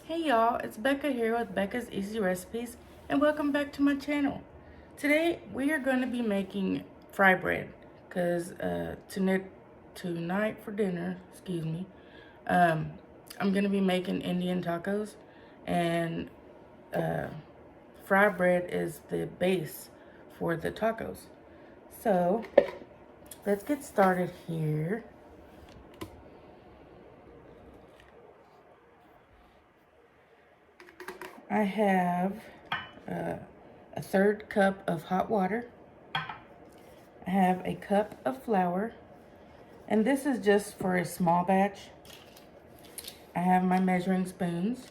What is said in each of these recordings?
Hey y'all, it's Becca here with Becca's Easy Recipes and welcome back to my channel. Today we are going to be making fry bread because tonight for dinner, I'm going to be making Indian tacos and fry bread is the base for the tacos. So let's get started here. I have a third cup of hot water. I have a cup of flour, and this is just for a small batch. I have my measuring spoons.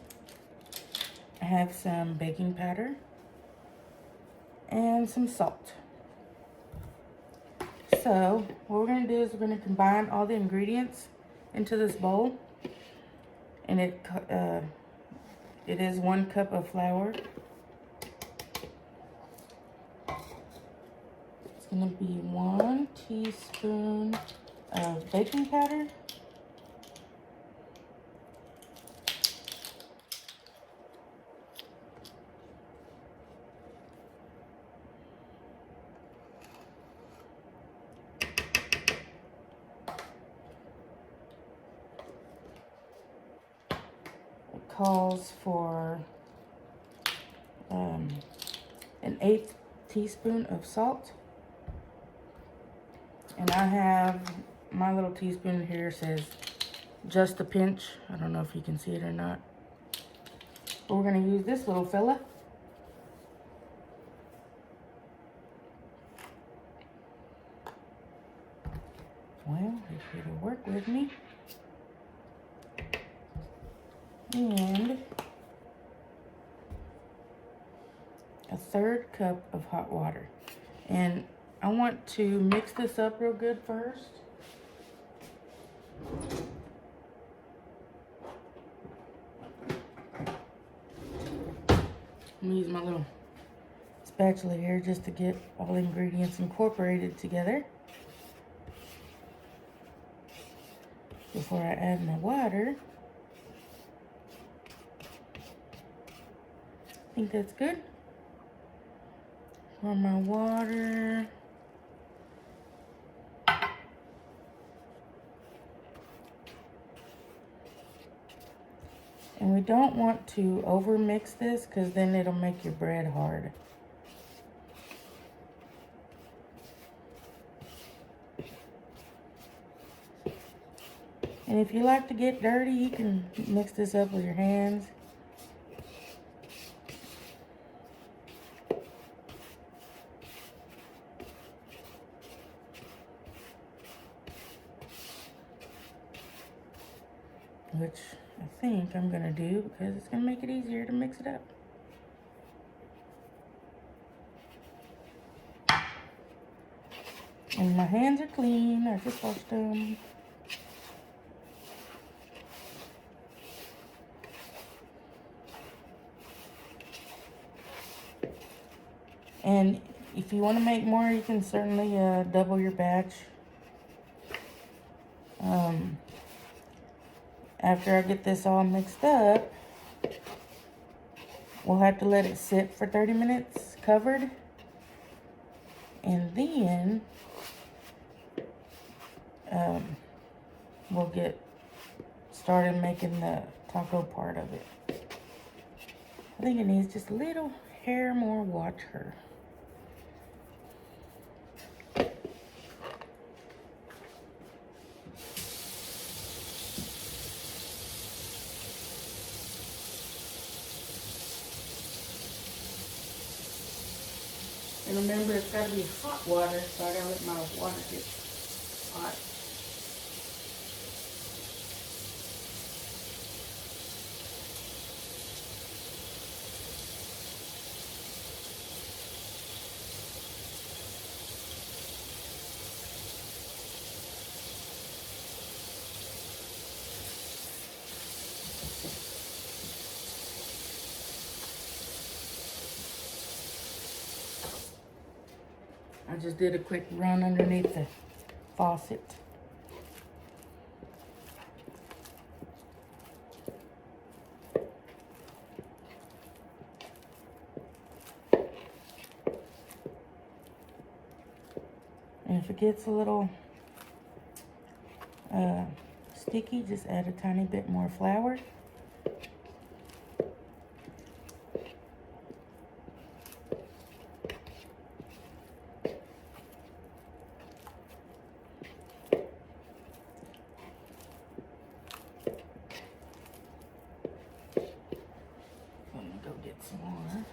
I have some baking powder and some salt. So what we're going to do is we're going to combine all the ingredients into this bowl, and it is 1 cup of flour. It's going to be 1 teaspoon of baking powder, calls for an 1/8 teaspoon of salt, and I have my little teaspoon here says just a pinch. I don't know if you can see it or not, but we're going to use this little fella. Well, if it'll work with me. And a third cup of hot water. And I want to mix this up real good first. I'm gonna use my little spatula here just to get all the ingredients incorporated together before I add my water. I think that's good. For my water. And we don't want to over mix this because then it'll make your bread hard. And if you like to get dirty, you can mix this up with your hands. Which I think I'm gonna do because it's gonna make it easier to mix it up. And my hands are clean, I just washed them. And if you want to make more, you can certainly double your batch. After I get this all mixed up, we'll have to let it sit for 30 minutes covered. And then we'll get started making the taco part of it. I think it needs just a little hair more water. And remember, it's got to be hot water, so I gotta let my water get hot. I just did a quick run underneath the faucet. And if it gets a little sticky, just add a tiny bit more flour. Let me go get some more.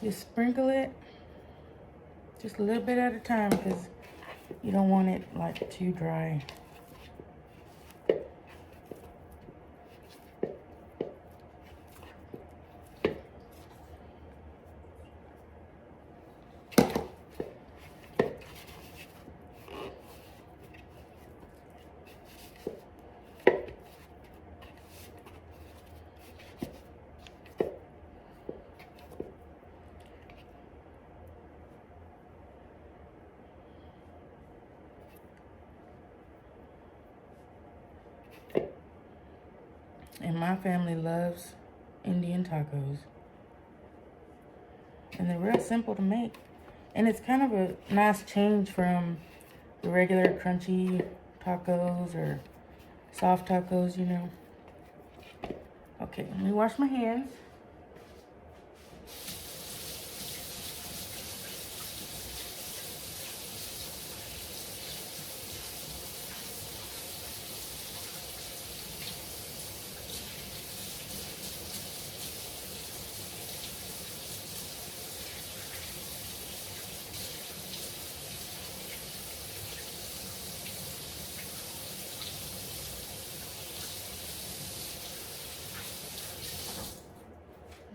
Just sprinkle it just a little bit at a time because you don't want it like too dry. And my family loves Indian tacos. And they're real simple to make. And it's kind of a nice change from the regular crunchy tacos or soft tacos, you know. Okay, let me wash my hands.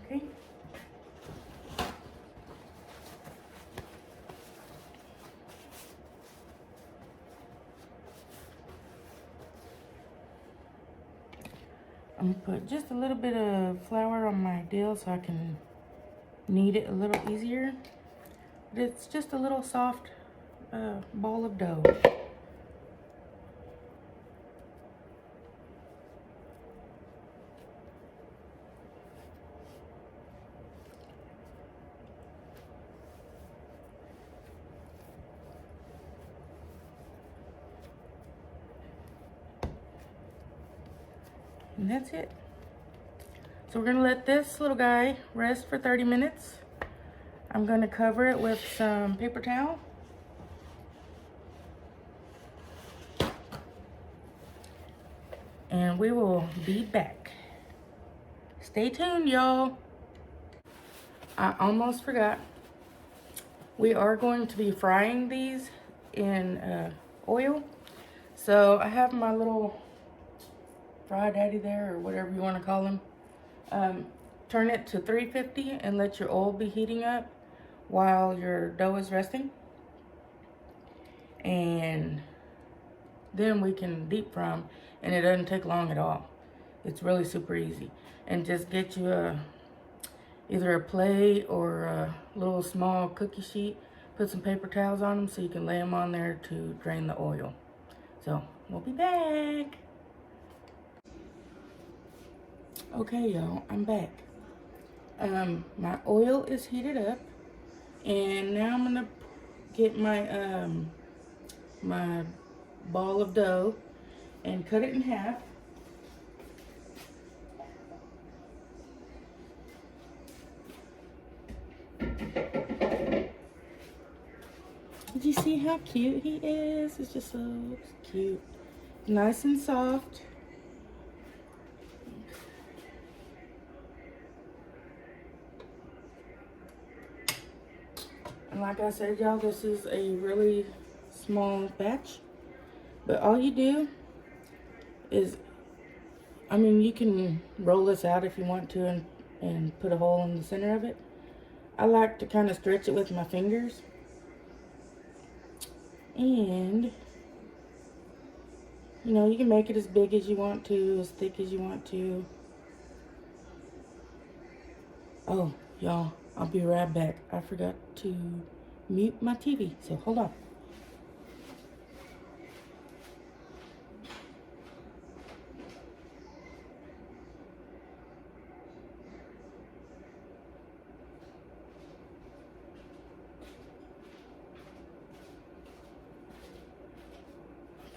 Okay. I'm gonna put just a little bit of flour on my dill so I can knead it a little easier. But it's just a little soft ball of dough. And that's it. So we're gonna let this little guy rest for 30 minutes. I'm gonna cover it with some paper towel. And we will be back. Stay tuned, y'all. I almost forgot. We are going to be frying these in oil. So I have my little fry daddy there, or whatever you want to call him. Turn it to 350 and let your oil be heating up while your dough is resting. And then we can deep fry them, and it doesn't take long at all. It's really super easy. And just get you either a plate or a little small cookie sheet. Put some paper towels on them so you can lay them on there to drain the oil. So we'll be back. Okay, y'all, I'm back. My oil is heated up, and now I'm gonna get my my ball of dough and cut it in half. Did you see how cute he is? It's just so cute. Nice and soft. And like I said, y'all, this is a really small batch. But all you do is, I mean, you can roll this out if you want to and put a hole in the center of it. I like to kind of stretch it with my fingers. And, you know, you can make it as big as you want to, as thick as you want to. Oh, y'all, I'll be right back. I forgot to mute my TV, so hold on.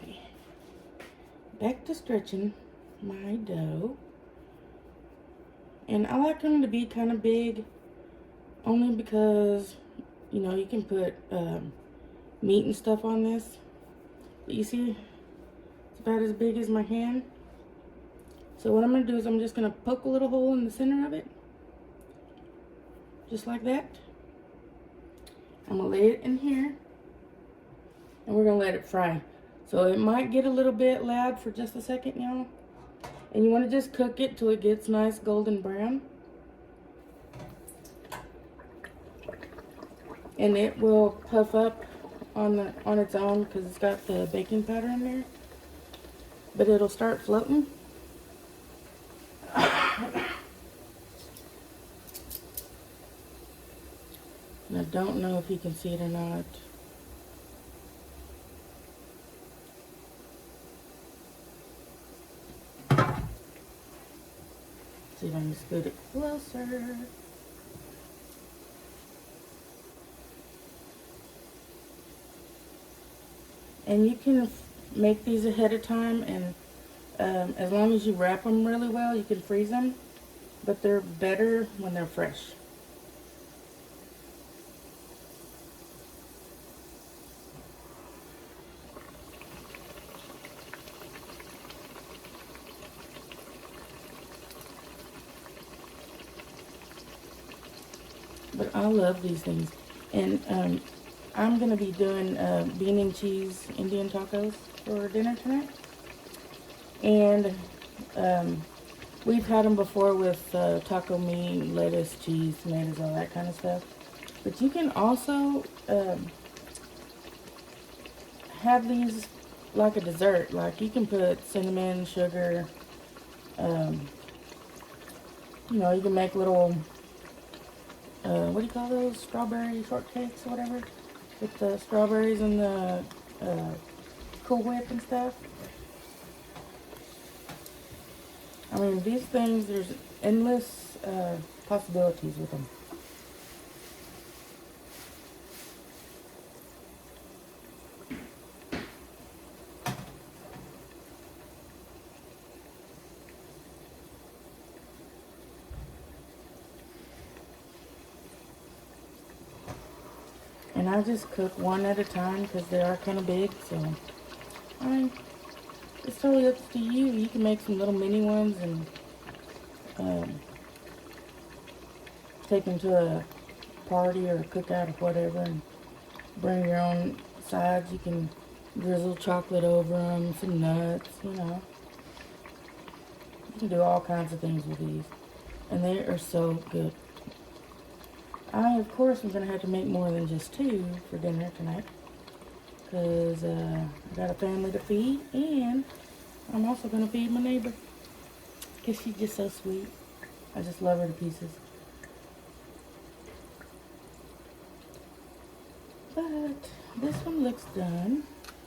Okay. Back to stretching my dough. And I like them to be kind of big, only because, you know, you can put meat and stuff on this. But you see, it's about as big as my hand. So what I'm going to do is I'm just going to poke a little hole in the center of it. Just like that. I'm going to lay it in here. And we're going to let it fry. So it might get a little bit loud for just a second, y'all. And you want to just cook it till it gets nice golden brown. And it will puff up on its own because it's got the baking powder in there. But it'll start floating. And I don't know if you can see it or not. See if I can scoot it closer. And you can make these ahead of time, and as long as you wrap them really well, you can freeze them. But they're better when they're fresh. But I love these things. And I'm going to be doing bean and cheese Indian tacos for dinner tonight. And we've had them before with taco meat, lettuce, cheese, tomatoes, all that kind of stuff. But you can also have these like a dessert. Like you can put cinnamon, sugar, you know, you can make little, what do you call those? Strawberry shortcakes or whatever. With the strawberries and the Cool Whip and stuff. I mean, these things, there's endless possibilities with them. And I just cook one at a time because they are kind of big, so I mean, it's totally up to you. You can make some little mini ones and take them to a party or a cookout or whatever and bring your own sides. You can drizzle chocolate over them, some nuts, you know. You can do all kinds of things with these. And they are so good. I, of course, am going to have to make more than just 2 for dinner tonight. Because I got a family to feed. And I'm also going to feed my neighbor. Because she's just so sweet. I just love her to pieces. But this one looks done.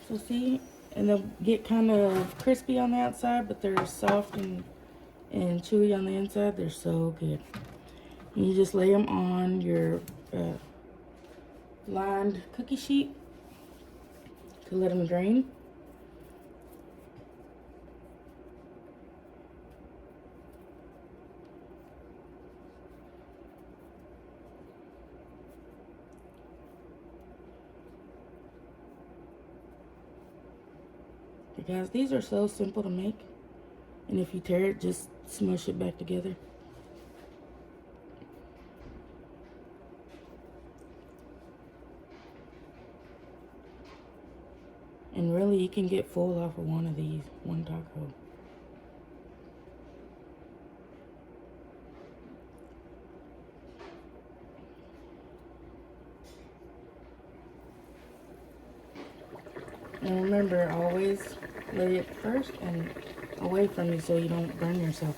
So see, and they'll get kind of crispy on the outside, but they're soft and chewy on the inside. They're so good. And you just lay them on your lined cookie sheet to let them drain. Guys, these are so simple to make. And if you tear it, just smush it back together. And really, you can get full off of one of these, one taco. And remember, always lay it first and away from you so you don't burn yourself.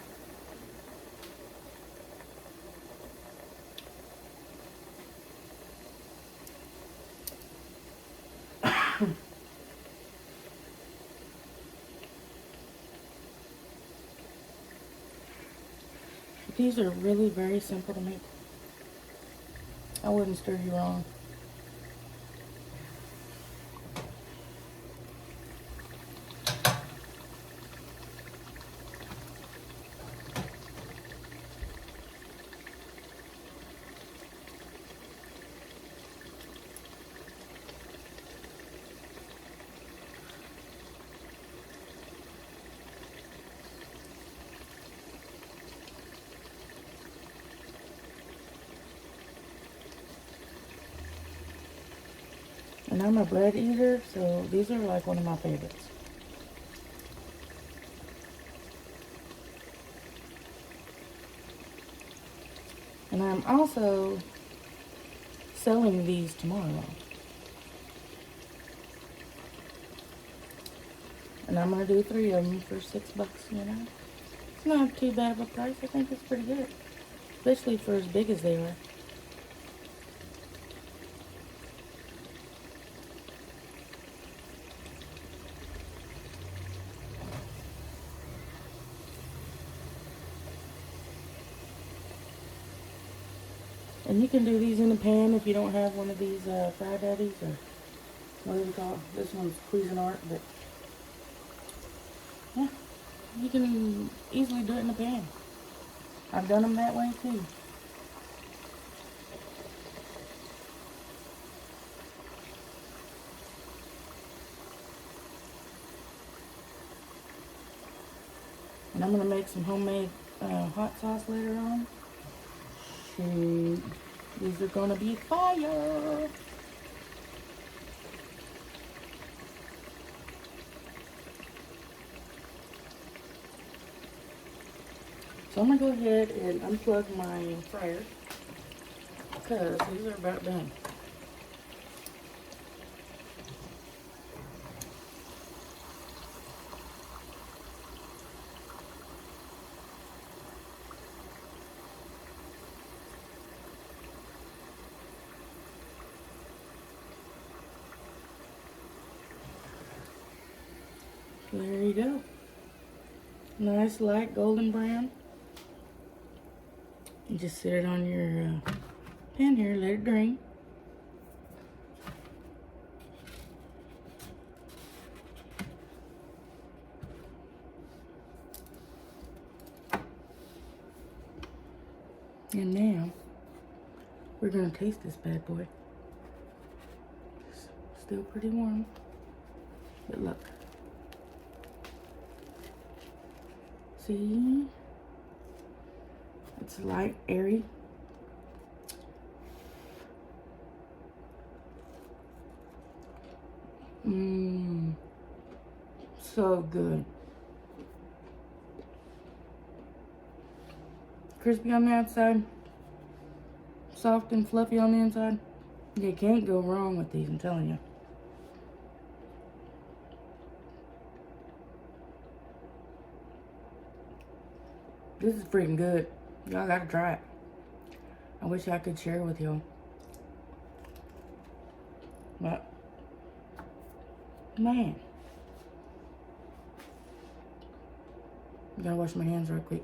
These are really very simple to make. I wouldn't stir you wrong. And I'm a bread eater, so these are like one of my favorites. And I'm also selling these tomorrow. And I'm going to do 3 of them for $6, you know. It's not too bad of a price. I think it's pretty good. Especially for as big as they are. And you can do these in a pan if you don't have one of these Fry Daddies, or what do you call it? This one's Cuisinart, but yeah, you can easily do it in a pan. I've done them that way too. And I'm going to make some homemade hot sauce later on. Shoot, these are going to be fire! So I'm going to go ahead and unplug my fryer because these are about done. There you go. Nice light golden brown. You just sit it on your pan here, let it drain. And now we're gonna taste this bad boy. It's still pretty warm, but look. See? It's light, airy. Mmm. So good. Crispy on the outside. Soft and fluffy on the inside. You can't go wrong with these, I'm telling you. This is freaking good. Y'all gotta try it. I wish I could share with y'all. But, man. I gotta wash my hands real quick.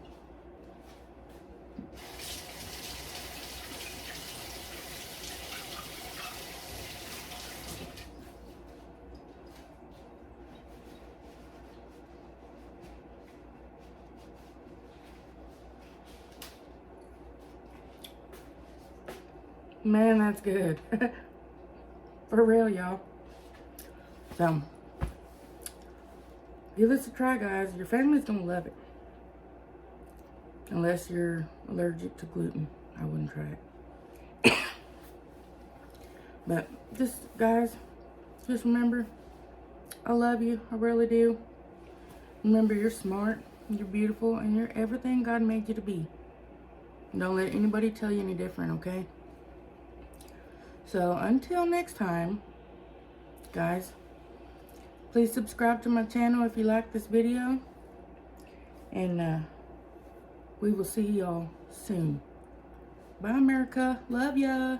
Man, that's good. For real, y'all. So, give this a try, guys. Your family's gonna love it. Unless you're allergic to gluten. I wouldn't try it. But, just, guys, just remember, I love you. I really do. Remember, you're smart, you're beautiful, and you're everything God made you to be. Don't let anybody tell you any different, okay? So, until next time, guys, please subscribe to my channel if you like this video. And we will see y'all soon. Bye, America. Love ya.